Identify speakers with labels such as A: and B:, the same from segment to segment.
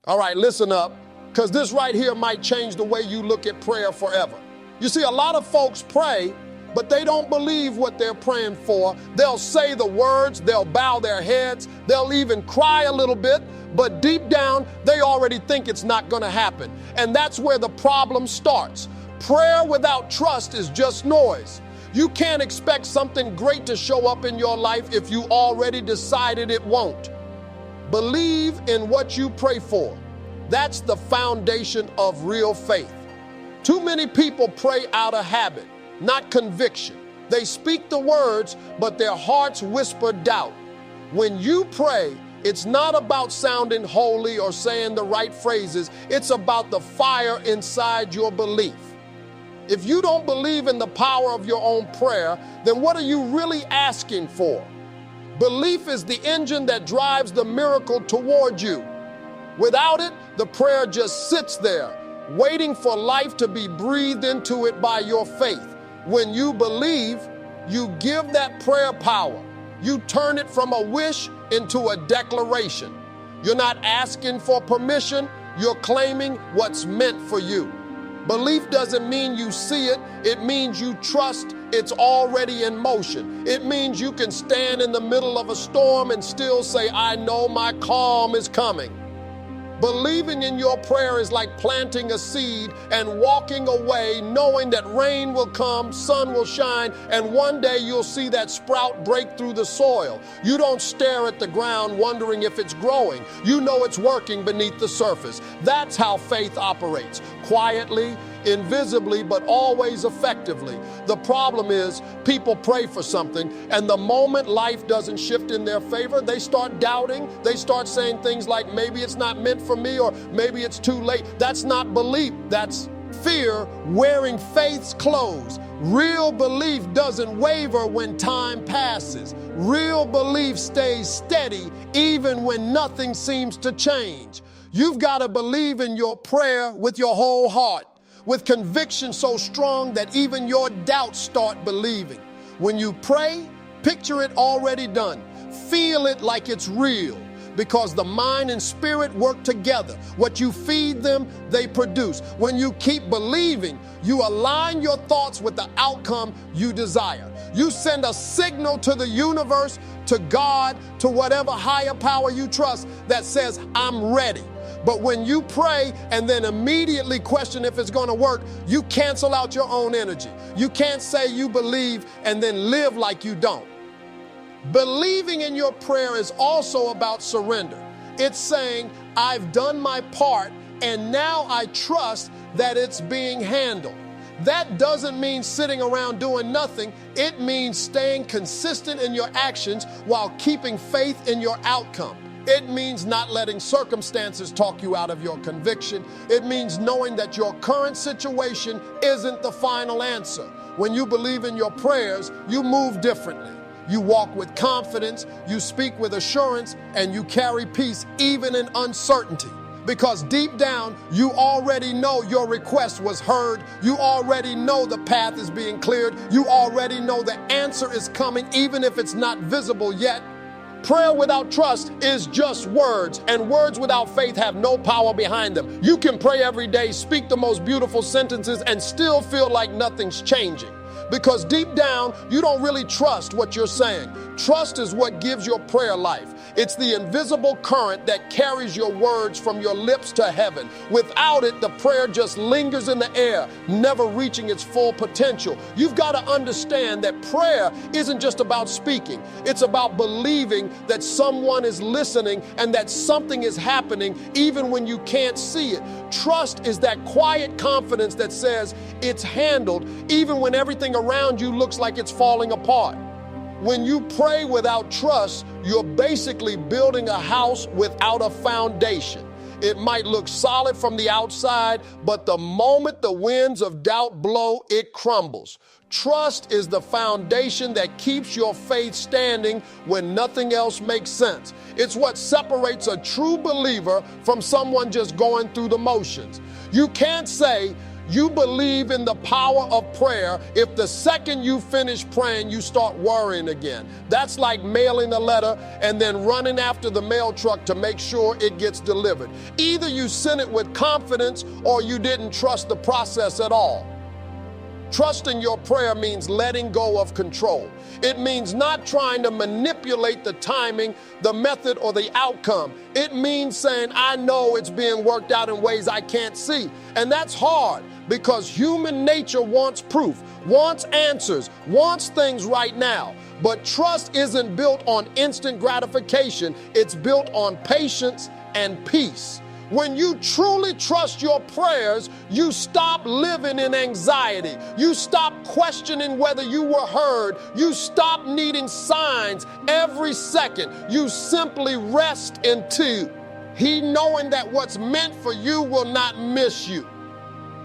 A: All right, listen up, because this right here might change the way you look at prayer forever. You see, a lot of folks pray, but they don't believe what they're praying for. They'll say the words, they'll bow their heads, they'll even cry a little bit, but deep down, they already think it's not going to happen. And that's where the problem starts. Prayer without trust is just noise. You can't expect something great to show up in your life if you already decided it won't. Believe in what you pray for. That's the foundation of real faith. Too many people pray out of habit, not conviction. They speak the words, but their hearts whisper doubt. When you pray, it's not about sounding holy or saying the right phrases. It's about the fire inside your belief. If you don't believe in the power of your own prayer, then what are you really asking for? Belief is the engine that drives the miracle toward you. Without it, the prayer just sits there, waiting for life to be breathed into it by your faith. When you believe, you give that prayer power. You turn it from a wish into a declaration. You're not asking for permission, you're claiming what's meant for you. Belief doesn't mean you see it, it means you trust it's already in motion. It means you can stand in the middle of a storm and still say, I know my calm is coming. Believing in your prayer is like planting a seed and walking away knowing that rain will come, sun will shine, and one day you'll see that sprout break through the soil. You don't stare at the ground wondering if it's growing. You know it's working beneath the surface. That's how faith operates, quietly, invisibly, but always effectively. The problem is people pray for something, and the moment life doesn't shift in their favor, they start doubting. They start saying things like, maybe it's not meant for me, or maybe it's too late. That's not belief. That's fear wearing faith's clothes. Real belief doesn't waver when time passes. Real belief stays steady even when nothing seems to change. You've got to believe in your prayer with your whole heart, with conviction so strong that even your doubts start believing. When you pray, picture it already done. Feel it like it's real, because the mind and spirit work together. What you feed them, they produce. When you keep believing, you align your thoughts with the outcome you desire. You send a signal to the universe, to God, to whatever higher power you trust that says, I'm ready. But when you pray and then immediately question if it's going to work, you cancel out your own energy. You can't say you believe and then live like you don't. Believing in your prayer is also about surrender. It's saying, I've done my part and now I trust that it's being handled. That doesn't mean sitting around doing nothing. It means staying consistent in your actions while keeping faith in your outcome. It means not letting circumstances talk you out of your conviction. It means knowing that your current situation isn't the final answer. When you believe in your prayers, you move differently. You walk with confidence, you speak with assurance, and you carry peace even in uncertainty. Because deep down, you already know your request was heard. You already know the path is being cleared. You already know the answer is coming, even if it's not visible yet. Prayer without trust is just words, and words without faith have no power behind them. You can pray every day, speak the most beautiful sentences, and still feel like nothing's changing. Because deep down, you don't really trust what you're saying. Trust is what gives your prayer life. It's the invisible current that carries your words from your lips to heaven. Without it, the prayer just lingers in the air, never reaching its full potential. You've got to understand that prayer isn't just about speaking. It's about believing that someone is listening and that something is happening even when you can't see it. Trust is that quiet confidence that says it's handled even when everything around you looks like it's falling apart. When you pray without trust, you're basically building a house without a foundation. It might look solid from the outside, but the moment the winds of doubt blow, it crumbles. Trust is the foundation that keeps your faith standing when nothing else makes sense. It's what separates a true believer from someone just going through the motions. You can't say, You believe in the power of prayer if the second you finish praying, you start worrying again. That's like mailing a letter and then running after the mail truck to make sure it gets delivered. Either you sent it with confidence or you didn't trust the process at all. Trusting your prayer means letting go of control. It means not trying to manipulate the timing, the method, or the outcome. It means saying, I know it's being worked out in ways I can't see. And that's hard because human nature wants proof, wants answers, wants things right now. But trust isn't built on instant gratification. It's built on patience and peace. When you truly trust your prayers, you stop living in anxiety. You stop questioning whether you were heard. You stop needing signs every second. You simply rest into He knowing that what's meant for you will not miss you.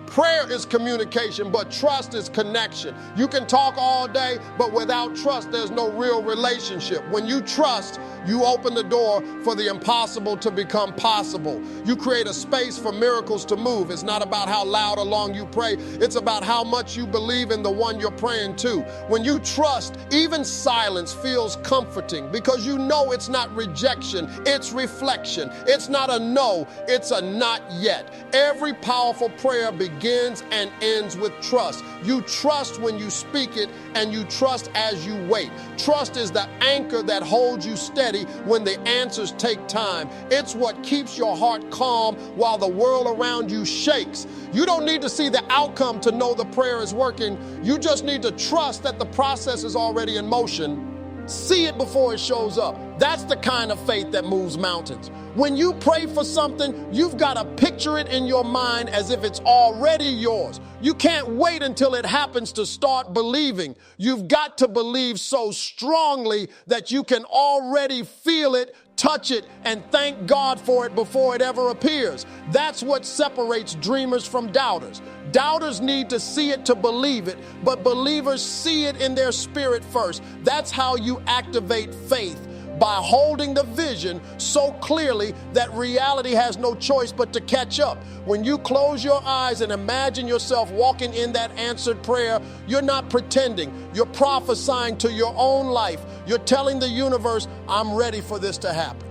A: Prayer is communication, but trust is connection. You can talk all day, but without trust, there's no real relationship. When you trust, you open the door for the impossible to become possible. You create a space for miracles to move. It's not about how loud or long you pray. It's about how much you believe in the one you're praying to. When you trust, even silence feels comforting because you know it's not rejection, it's reflection. It's not a no, it's a not yet. Every powerful prayer begins and ends with trust. You trust when you speak it, and you trust as you wait. Trust is the anchor that holds you steady when the answers take time. It's what keeps your heart calm while the world around you shakes. You don't need to see the outcome to know the prayer is working. You just need to trust that the process is already in motion. See it before it shows up. That's the kind of faith that moves mountains. When you pray for something, you've got to picture it in your mind as if it's already yours. You can't wait until it happens to start believing. You've got to believe so strongly that you can already feel it, touch it, and thank God for it before it ever appears. That's what separates dreamers from doubters. Doubters need to see it to believe it, but believers see it in their spirit first. That's how you activate faith, by holding the vision so clearly that reality has no choice but to catch up. When you close your eyes and imagine yourself walking in that answered prayer, you're not pretending. You're prophesying to your own life. You're telling the universe, I'm ready for this to happen.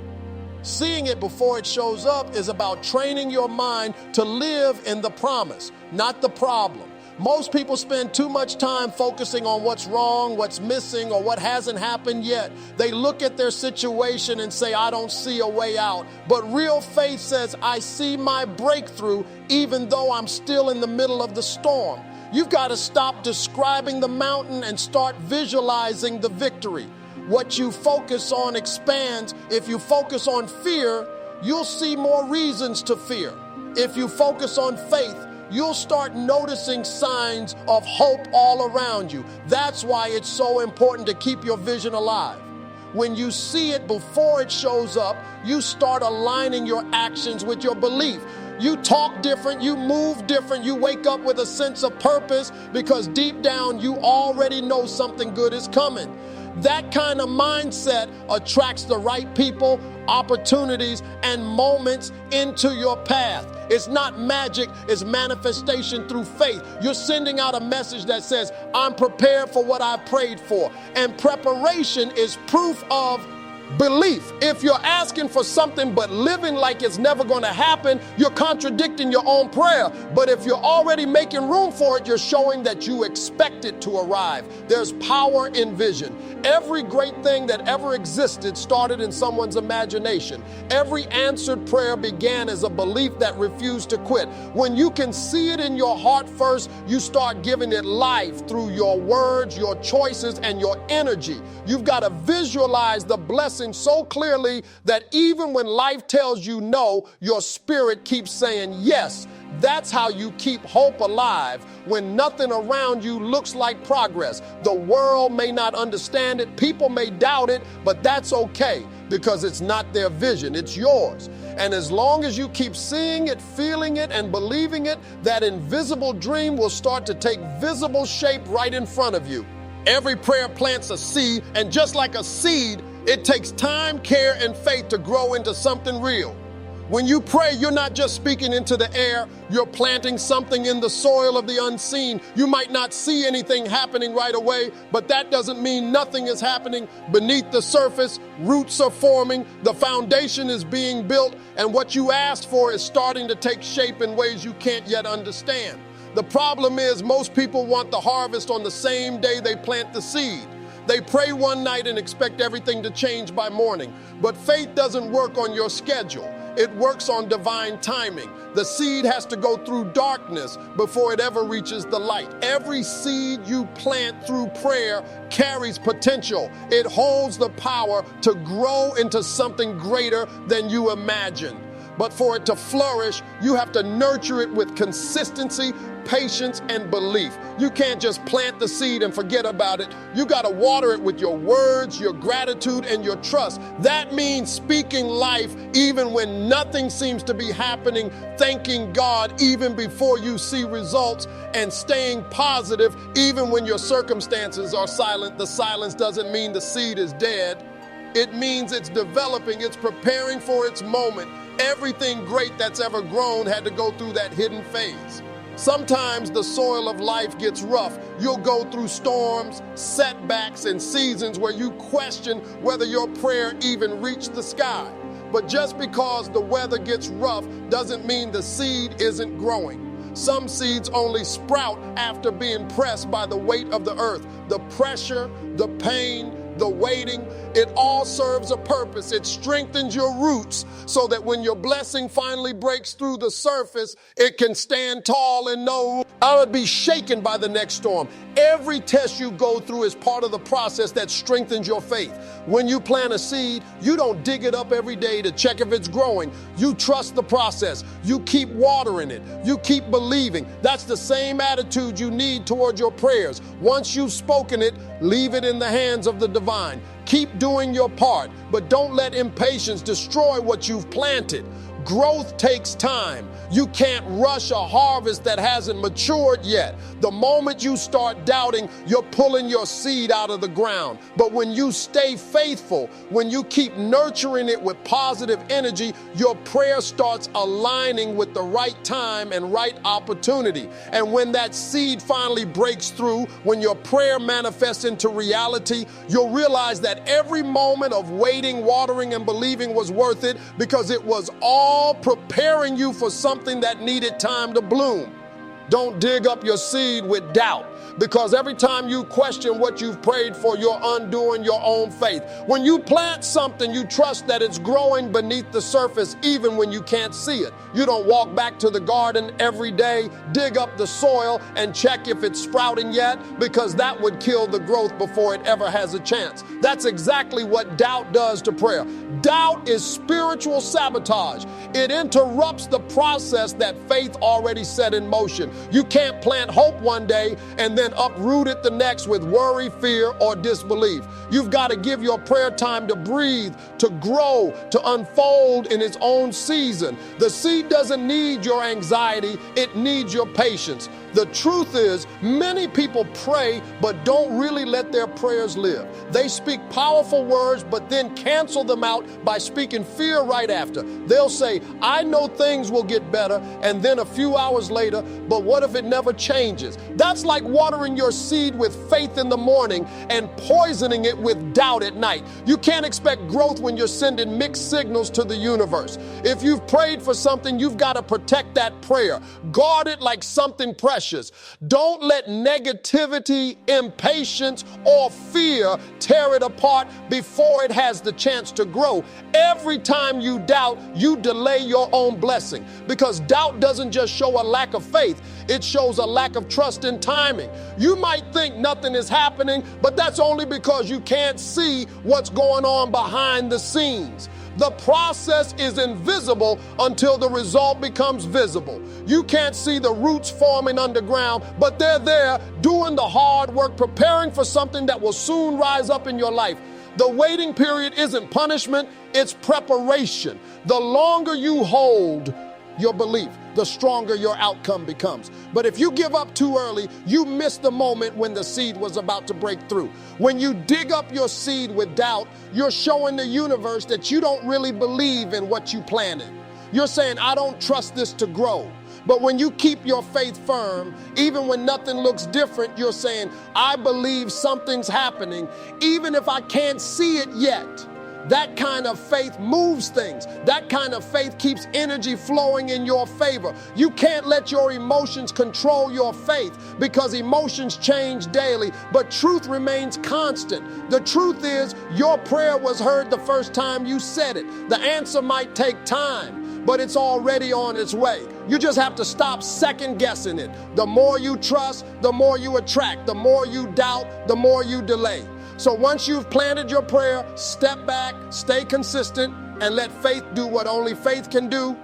A: Seeing it before it shows up is about training your mind to live in the promise, not the problem. Most people spend too much time focusing on what's wrong, what's missing, or what hasn't happened yet. They look at their situation and say, I don't see a way out. But real faith says, I see my breakthrough even though I'm still in the middle of the storm. You've got to stop describing the mountain and start visualizing the victory. What you focus on expands. If you focus on fear, you'll see more reasons to fear. If you focus on faith, you'll start noticing signs of hope all around you. That's why it's so important to keep your vision alive. When you see it before it shows up, you start aligning your actions with your belief. You talk different, you move different, you wake up with a sense of purpose because deep down you already know something good is coming. That kind of mindset attracts the right people, opportunities, and moments into your path. It's not magic, it's manifestation through faith. You're sending out a message that says, I'm prepared for what I prayed for. And preparation is proof of belief. If you're asking for something but living like it's never going to happen, you're contradicting your own prayer. But if you're already making room for it, you're showing that you expect it to arrive. There's power in vision. Every great thing that ever existed started in someone's imagination. Every answered prayer began as a belief that refused to quit. When you can see it in your heart first, you start giving it life through your words, your choices, and your energy. You've got to visualize the blessing so clearly that even when life tells you no, your spirit keeps saying yes. That's how you keep hope alive when nothing around you looks like progress. The world may not understand it, people may doubt it, but that's okay because it's not their vision, it's yours. And as long as you keep seeing it, feeling it, and believing it, that invisible dream will start to take visible shape right in front of you. Every prayer plants a seed, and just like a seed, it takes time, care, and faith to grow into something real. When you pray, you're not just speaking into the air, you're planting something in the soil of the unseen. You might not see anything happening right away, but that doesn't mean nothing is happening beneath the surface. Roots are forming, the foundation is being built, and what you asked for is starting to take shape in ways you can't yet understand. The problem is most people want the harvest on the same day they plant the seed. They pray one night and expect everything to change by morning. But faith doesn't work on your schedule. It works on divine timing. The seed has to go through darkness before it ever reaches the light. Every seed you plant through prayer carries potential. It holds the power to grow into something greater than you imagine. But for it to flourish, you have to nurture it with consistency, patience, and belief. You can't just plant the seed and forget about it. You got to water it with your words, your gratitude, and your trust. That means speaking life even when nothing seems to be happening, thanking God even before you see results, and staying positive even when your circumstances are silent. The silence doesn't mean the seed is dead. It means it's developing, it's preparing for its moment. Everything great that's ever grown had to go through that hidden phase. Sometimes the soil of life gets rough. You'll go through storms, setbacks, and seasons where you question whether your prayer even reached the sky. But just because the weather gets rough doesn't mean the seed isn't growing. Some seeds only sprout after being pressed by the weight of the earth. The pressure, the pain, the waiting, it all serves a purpose. It strengthens your roots so that when your blessing finally breaks through the surface, it can stand tall and know I would be shaken by the next storm. Every test you go through is part of the process that strengthens your faith. When you plant a seed, you don't dig it up every day to check if it's growing. You trust the process. You keep watering it. You keep believing. That's the same attitude you need toward your prayers. Once you've spoken it, leave it in the hands of the divine. Keep doing your part, but don't let impatience destroy what you've planted. Growth takes time. You can't rush a harvest that hasn't matured yet. The moment you start doubting, you're pulling your seed out of the ground. But when you stay faithful, when you keep nurturing it with positive energy, your prayer starts aligning with the right time and right opportunity. And when that seed finally breaks through, when your prayer manifests into reality, you'll realize that every moment of waiting, watering, and believing was worth it because it was all preparing you for something that needed time to bloom. Don't dig up your seed with doubt, because every time you question what you've prayed for, you're undoing your own faith. When you plant something, you trust that it's growing beneath the surface even when you can't see it. You don't walk back to the garden every day, dig up the soil, and check if it's sprouting yet, because that would kill the growth before it ever has a chance. That's exactly what doubt does to prayer. Doubt is spiritual sabotage. It interrupts the process that faith already set in motion. You can't plant hope one day and then uproot it the next with worry, fear, or disbelief. You've got to give your prayer time to breathe, to grow, to unfold in its own season. The seed doesn't need your anxiety, it needs your patience. The truth is, many people pray but don't really let their prayers live. They speak powerful words but then cancel them out by speaking fear right after. They'll say, I know things will get better, and then a few hours later, but what if it never changes? That's like watering your seed with faith in the morning and poisoning it with doubt at night. You can't expect growth when you're sending mixed signals to the universe. If you've prayed for something, you've got to protect that prayer. Guard it like something precious. Don't let negativity, impatience, or fear tear it apart before it has the chance to grow. Every time you doubt, you delay your own blessing, because doubt doesn't just show a lack of faith, it shows a lack of trust in timing. You might think nothing is happening, but that's only because you can't see what's going on behind the scenes. The process is invisible until the result becomes visible. You can't see the roots forming underground, but they're there doing the hard work, preparing for something that will soon rise up in your life. The waiting period isn't punishment, it's preparation. The longer you hold your belief, the stronger your outcome becomes. But if you give up too early, you miss the moment when the seed was about to break through. When you dig up your seed with doubt, you're showing the universe that you don't really believe in what you planted. You're saying, I don't trust this to grow. But when you keep your faith firm, even when nothing looks different, you're saying, I believe something's happening, even if I can't see it yet. That kind of faith moves things. That kind of faith keeps energy flowing in your favor. You can't let your emotions control your faith, because emotions change daily, but truth remains constant. The truth is, your prayer was heard the first time you said it. The answer might take time, but it's already on its way. You just have to stop second guessing it. The more you trust, the more you attract. The more you doubt, the more you delay. So once you've planted your prayer, step back, stay consistent, and let faith do what only faith can do.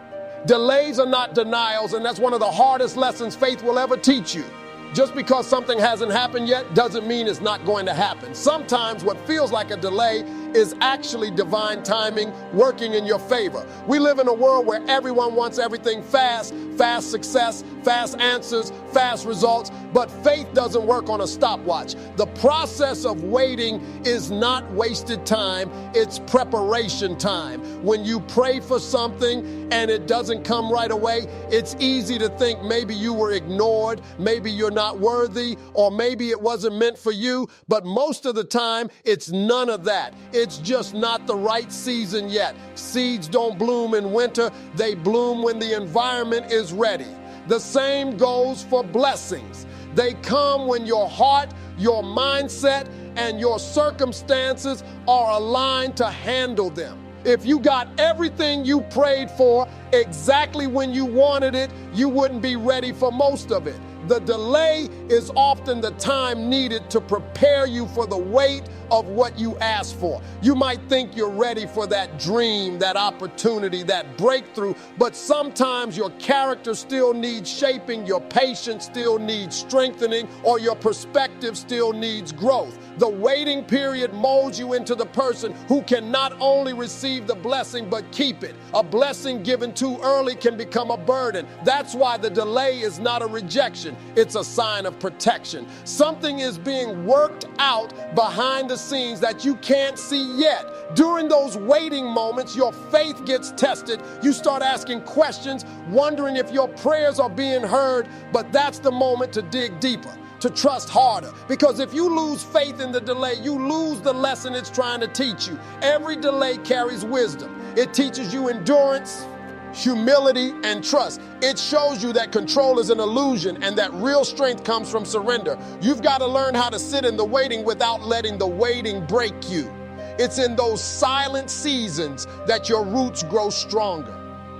A: Delays are not denials, and that's one of the hardest lessons faith will ever teach you. Just because something hasn't happened yet doesn't mean it's not going to happen. Sometimes what feels like a delay is actually divine timing working in your favor. We live in a world where everyone wants everything fast, fast success, fast answers, fast results, but faith doesn't work on a stopwatch. The process of waiting is not wasted time, it's preparation time. When you pray for something and it doesn't come right away, it's easy to think maybe you were ignored, maybe you're not worthy, or maybe it wasn't meant for you, but most of the time, it's none of that. It's just not the right season yet. Seeds don't bloom in winter, they bloom when the environment is ready. The same goes for blessings. They come when your heart, your mindset, and your circumstances are aligned to handle them. If you got everything you prayed for exactly when you wanted it, you wouldn't be ready for most of it. The delay is often the time needed to prepare you for the weight of what you asked for. You might think you're ready for that dream, that opportunity, that breakthrough, but sometimes your character still needs shaping, your patience still needs strengthening, or your perspective still needs growth. The waiting period molds you into the person who can not only receive the blessing, but keep it. A blessing given too early can become a burden. That's why the delay is not a rejection. It's a sign of protection. Something is being worked out behind the scenes that you can't see yet. During those waiting moments, your faith gets tested. You start asking questions, wondering if your prayers are being heard, but that's the moment to dig deeper, to trust harder. Because if you lose faith in the delay, you lose the lesson it's trying to teach you. Every delay carries wisdom. It teaches you endurance, humility, and trust. It shows you that control is an illusion and that real strength comes from surrender. You've got to learn how to sit in the waiting without letting the waiting break you. It's in those silent seasons that your roots grow stronger.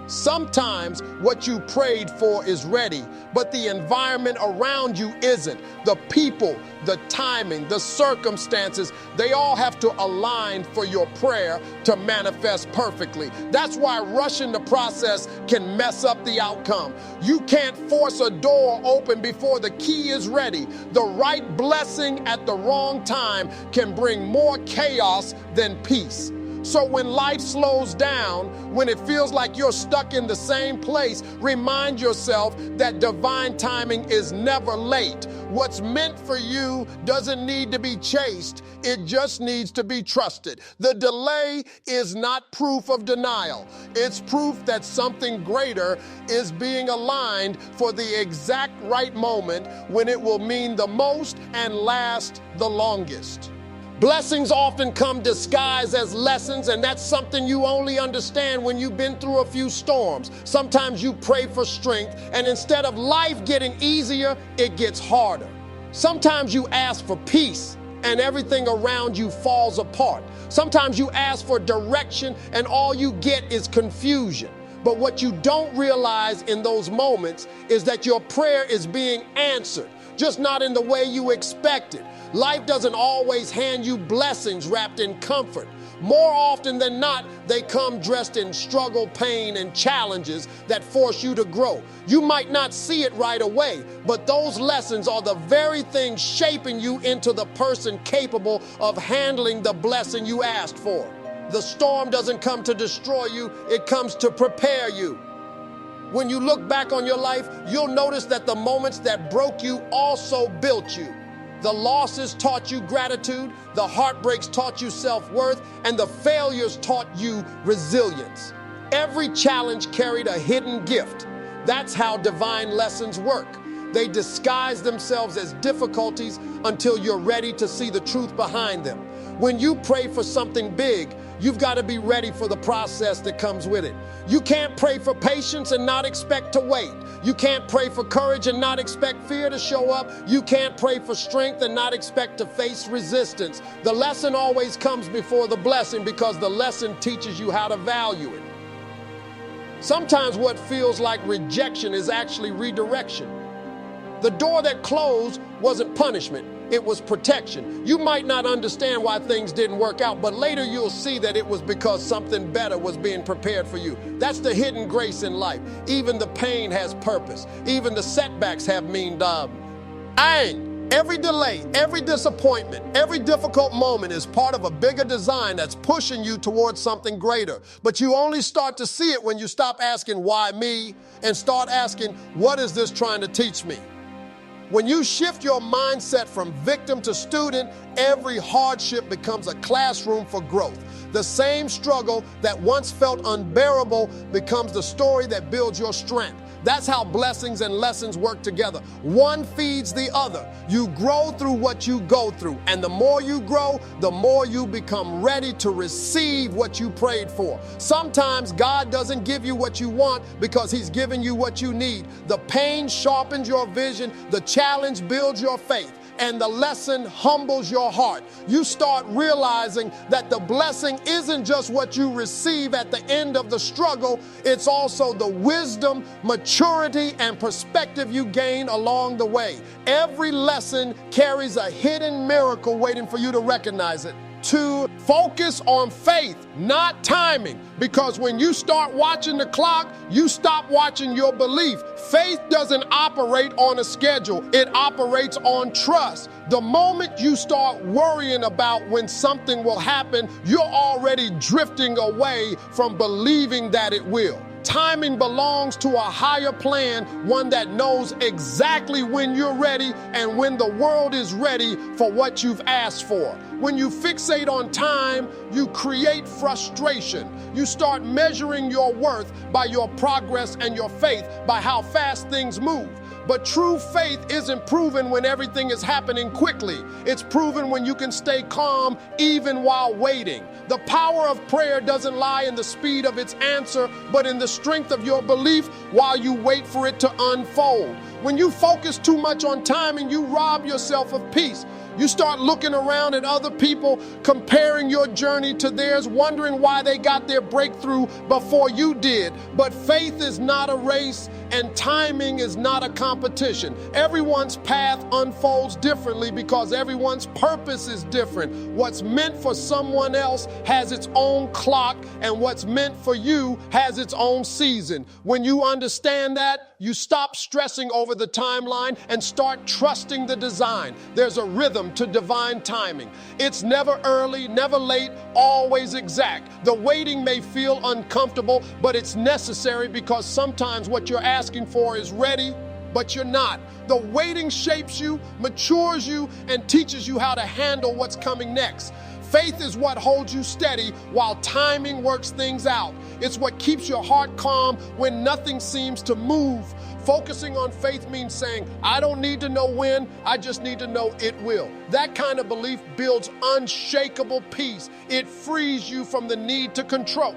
A: Sometimes what you prayed for is ready, but the environment around you isn't. The people, the timing, the circumstances, they all have to align for your prayer to manifest perfectly. That's why rushing the process can mess up the outcome. You can't force a door open before the key is ready. The right blessing at the wrong time can bring more chaos than peace. So when life slows down, when it feels like you're stuck in the same place, remind yourself that divine timing is never late. What's meant for you doesn't need to be chased. It just needs to be trusted. The delay is not proof of denial. It's proof that something greater is being aligned for the exact right moment when it will mean the most and last the longest. Blessings often come disguised as lessons, and that's something you only understand when you've been through a few storms. Sometimes you pray for strength, and instead of life getting easier, it gets harder. Sometimes you ask for peace, and everything around you falls apart. Sometimes you ask for direction, and all you get is confusion. But what you don't realize in those moments is that your prayer is being answered, just not in the way you expected. Life doesn't always hand you blessings wrapped in comfort. More often than not, they come dressed in struggle, pain, and challenges that force you to grow. You might not see it right away, but those lessons are the very things shaping you into the person capable of handling the blessing you asked for. The storm doesn't come to destroy you, it comes to prepare you. When you look back on your life, you'll notice that the moments that broke you also built you. The losses taught you gratitude, the heartbreaks taught you self-worth, and the failures taught you resilience. Every challenge carried a hidden gift. That's how divine lessons work. They disguise themselves as difficulties until you're ready to see the truth behind them. When you pray for something big, you've got to be ready for the process that comes with it. You can't pray for patience and not expect to wait. You can't pray for courage and not expect fear to show up. You can't pray for strength and not expect to face resistance. The lesson always comes before the blessing because the lesson teaches you how to value it. Sometimes what feels like rejection is actually redirection. The door that closed wasn't punishment, it was protection. You might not understand why things didn't work out, but later you'll see that it was because something better was being prepared for you. That's the hidden grace in life. Even the pain has purpose. Even the setbacks have every delay, every disappointment, every difficult moment is part of a bigger design that's pushing you towards something greater. But you only start to see it when you stop asking, why me? And start asking, what is this trying to teach me? When you shift your mindset from victim to student, every hardship becomes a classroom for growth. The same struggle that once felt unbearable becomes the story that builds your strength. That's how blessings and lessons work together. One feeds the other. You grow through what you go through. And the more you grow, the more you become ready to receive what you prayed for. Sometimes God doesn't give you what you want because He's giving you what you need. The pain sharpens your vision. The challenge builds your faith. And the lesson humbles your heart. You start realizing that the blessing isn't just what you receive at the end of the struggle, it's also the wisdom, maturity, and perspective you gain along the way. Every lesson carries a hidden miracle waiting for you to recognize it. To focus on faith, not timing, because when you start watching the clock, you stop watching your belief. Faith doesn't operate on a schedule, it operates on trust. The moment you start worrying about when something will happen, you're already drifting away from believing that it will. Timing belongs to a higher plan, one that knows exactly when you're ready and when the world is ready for what you've asked for. When you fixate on time, you create frustration. You start measuring your worth by your progress and your faith by how fast things move. But true faith isn't proven when everything is happening quickly. It's proven when you can stay calm even while waiting. The power of prayer doesn't lie in the speed of its answer, but in the strength of your belief while you wait for it to unfold. When you focus too much on timing, you rob yourself of peace. You start looking around at other people, comparing your journey to theirs, wondering why they got their breakthrough before you did. But faith is not a race, and timing is not a competition. Everyone's path unfolds differently because everyone's purpose is different. What's meant for someone else has its own clock, and what's meant for you has its own season. When you understand that, you stop stressing over the timeline and start trusting the design. There's a rhythm to divine timing. It's never early, never late, always exact. The waiting may feel uncomfortable, but it's necessary because sometimes what you're asking for is ready, but you're not. The waiting shapes you, matures you, and teaches you how to handle what's coming next. Faith is what holds you steady while timing works things out. It's what keeps your heart calm when nothing seems to move. Focusing on faith means saying, I don't need to know when, I just need to know it will. That kind of belief builds unshakable peace. It frees you from the need to control.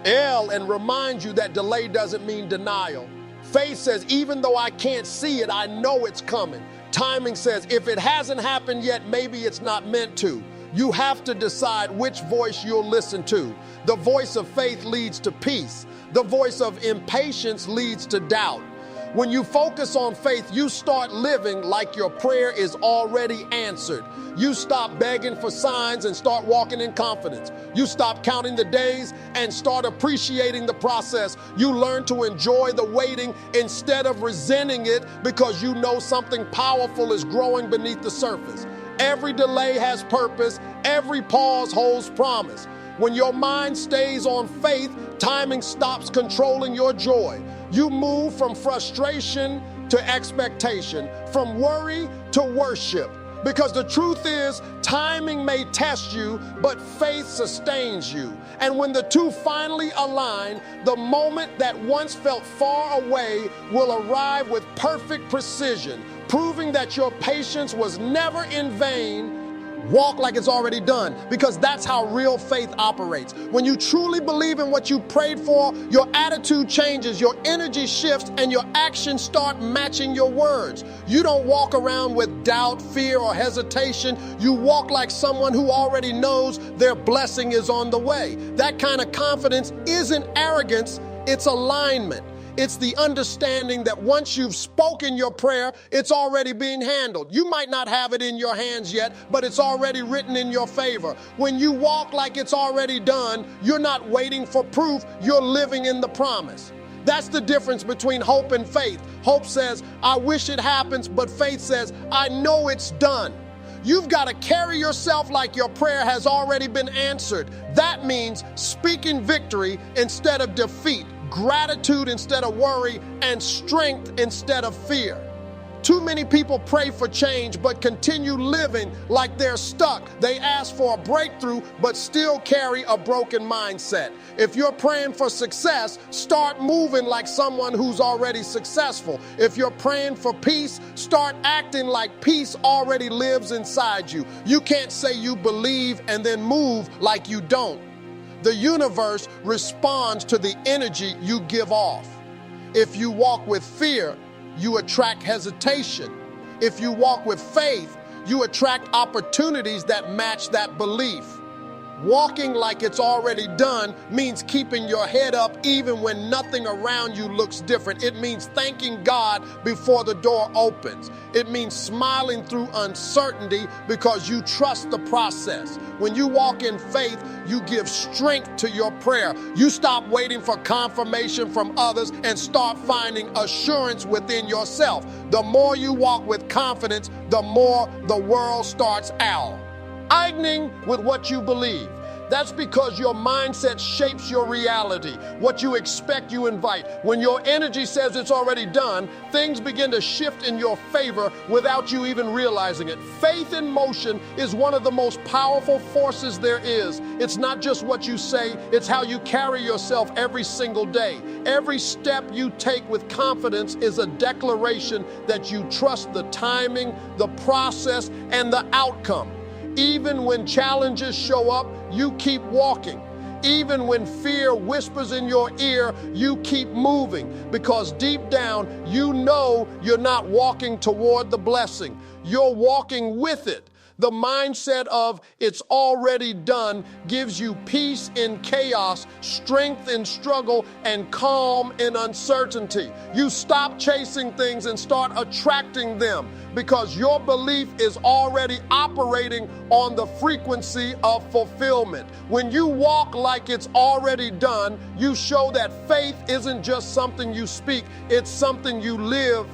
A: And reminds you that delay doesn't mean denial. Faith says, even though I can't see it, I know it's coming. Timing says, if it hasn't happened yet, maybe it's not meant to. You have to decide which voice you'll listen to. The voice of faith leads to peace. The voice of impatience leads to doubt. When you focus on faith, you start living like your prayer is already answered. You stop begging for signs and start walking in confidence. You stop counting the days and start appreciating the process. You learn to enjoy the waiting instead of resenting it because you know something powerful is growing beneath the surface. Every delay has purpose. Every pause holds promise. When your mind stays on faith, timing stops controlling your joy. You move from frustration to expectation, from worry to worship, Because the truth is, timing may test you, but faith sustains you. And when the two finally align, the moment that once felt far away will arrive with perfect precision, proving that your patience was never in vain. Walk like it's already done, because that's how real faith operates. When you truly believe in what you prayed for, your attitude changes, your energy shifts, and your actions start matching your words. You don't walk around with doubt, fear, or hesitation. You walk like someone who already knows their blessing is on the way. That kind of confidence isn't arrogance, it's alignment. It's the understanding that once you've spoken your prayer, it's already being handled. You might not have it in your hands yet, but it's already written in your favor. When you walk like it's already done, you're not waiting for proof, you're living in the promise. That's the difference between hope and faith. Hope says, I wish it happens, but faith says, I know it's done. You've got to carry yourself like your prayer has already been answered. That means speaking victory instead of defeat, gratitude instead of worry, and strength instead of fear. Too many people pray for change but continue living like they're stuck. They ask for a breakthrough but still carry a broken mindset. If you're praying for success, start moving like someone who's already successful. If you're praying for peace, start acting like peace already lives inside you. You can't say you believe and then move like you don't. The universe responds to the energy you give off. If you walk with fear, you attract hesitation. If you walk with faith, you attract opportunities that match that belief. Walking like it's already done means keeping your head up even when nothing around you looks different. It means thanking God before the door opens. It means smiling through uncertainty because you trust the process. When you walk in faith, you give strength to your prayer. You stop waiting for confirmation from others and start finding assurance within yourself. The more you walk with confidence, the more the world starts aligning with what you believe. That's because your mindset shapes your reality. What you expect, you invite. When your energy says it's already done, things begin to shift in your favor without you even realizing it. Faith in motion is one of the most powerful forces there is. It's not just what you say, it's how you carry yourself every single day. Every step you take with confidence is a declaration that you trust the timing, the process, and the outcome. Even when challenges show up, you keep walking. Even when fear whispers in your ear, you keep moving, because deep down, you know you're not walking toward the blessing. You're walking with it. The mindset of it's already done gives you peace in chaos, strength in struggle, and calm in uncertainty. You stop chasing things and start attracting them because your belief is already operating on the frequency of fulfillment. When you walk like it's already done, you show that faith isn't just something you speak, it's something you live.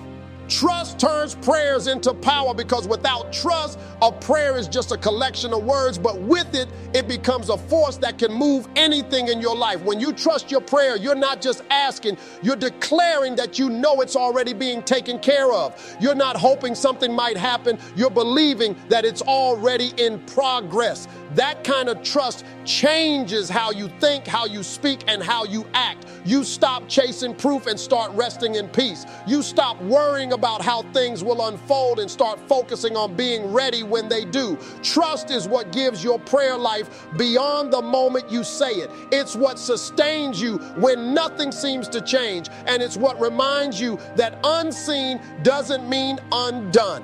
A: Trust turns prayers into power, because without trust, a prayer is just a collection of words, but with it, it becomes a force that can move anything in your life. When you trust your prayer, you're not just asking, you're declaring that you know it's already being taken care of. You're not hoping something might happen, you're believing that it's already in progress. That kind of trust changes how you think, how you speak, and how you act. You stop chasing proof and start resting in peace. You stop worrying about how things will unfold and start focusing on being ready when they do. Trust is what gives your prayer life beyond the moment you say it. It's what sustains you when nothing seems to change, and it's what reminds you that unseen doesn't mean undone.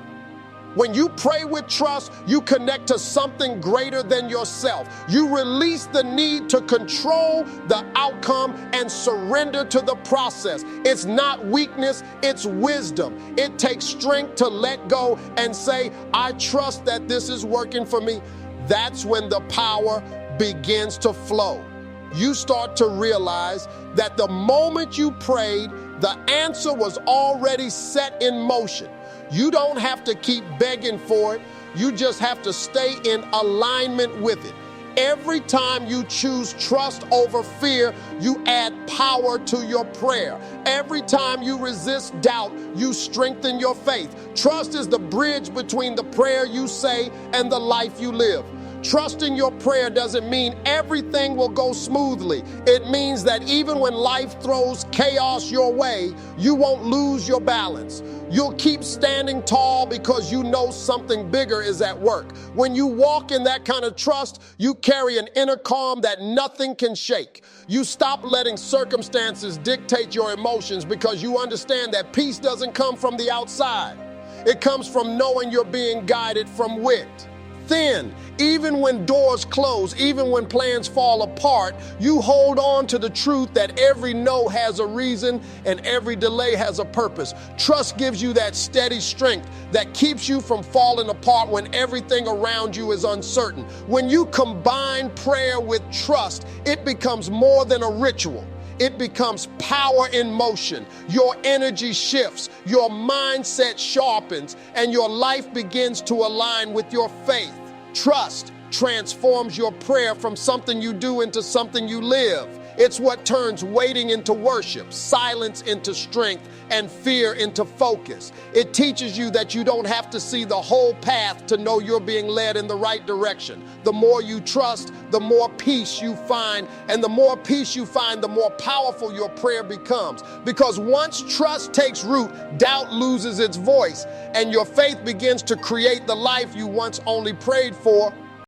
A: When you pray with trust, you connect to something greater than yourself. You release the need to control the outcome and surrender to the process. It's not weakness, it's wisdom. It takes strength to let go and say, I trust that this is working for me. That's when the power begins to flow. You start to realize that the moment you prayed, the answer was already set in motion. You don't have to keep begging for it. You just have to stay in alignment with it. Every time you choose trust over fear, you add power to your prayer. Every time you resist doubt, you strengthen your faith. Trust is the bridge between the prayer you say and the life you live. Trusting your prayer doesn't mean everything will go smoothly. It means that even when life throws chaos your way, you won't lose your balance. You'll keep standing tall because you know something bigger is at work. When you walk in that kind of trust, you carry an inner calm that nothing can shake. You stop letting circumstances dictate your emotions because you understand that peace doesn't come from the outside. It comes from knowing you're being guided from wit. Then, even when doors close, even when plans fall apart, you hold on to the truth that every no has a reason and every delay has a purpose. Trust gives you that steady strength that keeps you from falling apart when everything around you is uncertain. When you combine prayer with trust, it becomes more than a ritual. It becomes power in motion. Your energy shifts, your mindset sharpens, and your life begins to align with your faith. Trust transforms your prayer from something you do into something you live. It's what turns waiting into worship, silence into strength, and fear into focus. It teaches you that you don't have to see the whole path to know you're being led in the right direction. The more you trust, the more peace you find, and the more peace you find, the more powerful your prayer becomes. Because once trust takes root, doubt loses its voice, and your faith begins to create the life you once only prayed for.